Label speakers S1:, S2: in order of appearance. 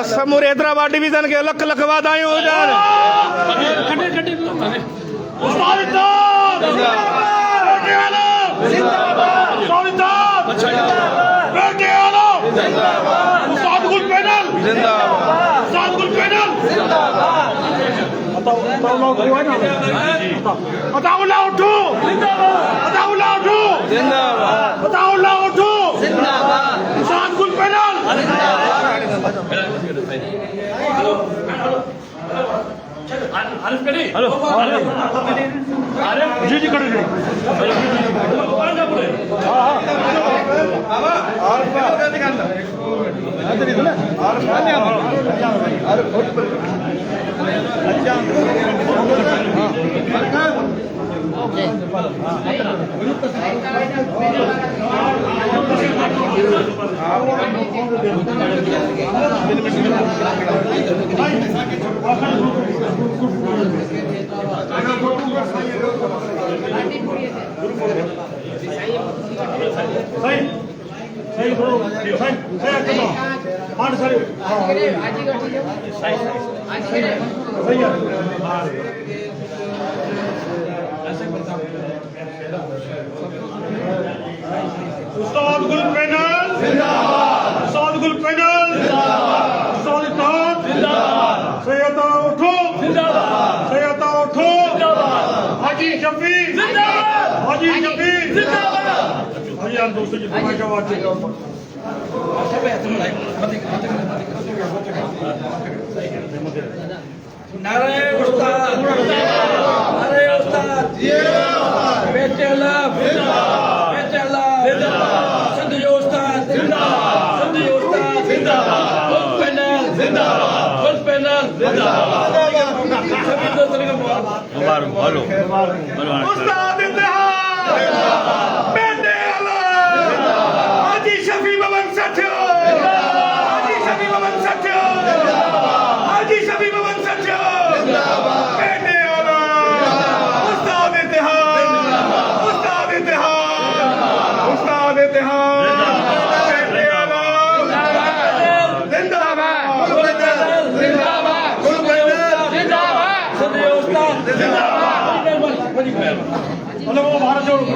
S1: समूर Hyderabad division के लख लख वाधायूं हुजनि। हेलो जी जी करो उस्ताद गुल पैनल जिंदाबाद, उस्ताद गुल पैनल जिंदाबाद, उस्ताद इत्तेहाद जिंदाबाद, सैयदा उठो जिंदाबाद, सैयदा उठो जिंदाबाद, हाजी शफी जिंदाबाद, हाजी शफी जिंदाबाद। हाजी यार दोस्तों जी तुम्हारी आवाज से नारे उस्ताद, नारे उस्ताद, बेटे अल्लाह जिंदाबाद, बेटे अल्लाह जिंदाबाद, संधि उस्ताद जिंदाबाद, संधि उस्ताद जिंदाबाद, फुल पैनल जिंदाबाद, फुल पैनल जिंदाबाद। सभी दोस्तों को मुबारक बोलो, उस्ताद इत्तेहाद जिंदाबाद, बेटे अल्लाह जिंदाबाद, हाजी शफी भवन साथियो जिंदाबाद, हाजी शफी भवन साथियो जिंदाबाद, हाजी शफी भवन साथियो जिंदाबाद, बेटे अल्लाह उस्ताद इत्तेहाद जिंदाबाद, उस्ताद इत्तेहाद, उस्ताद इत्तेहाद बेटे अल्लाह जिंदाबाद, गुल पैनल जिंदाबाद, गुल पैनल जिंदाबाद, संधि उस्ताद जिंदाबाद। भारत जोड़ो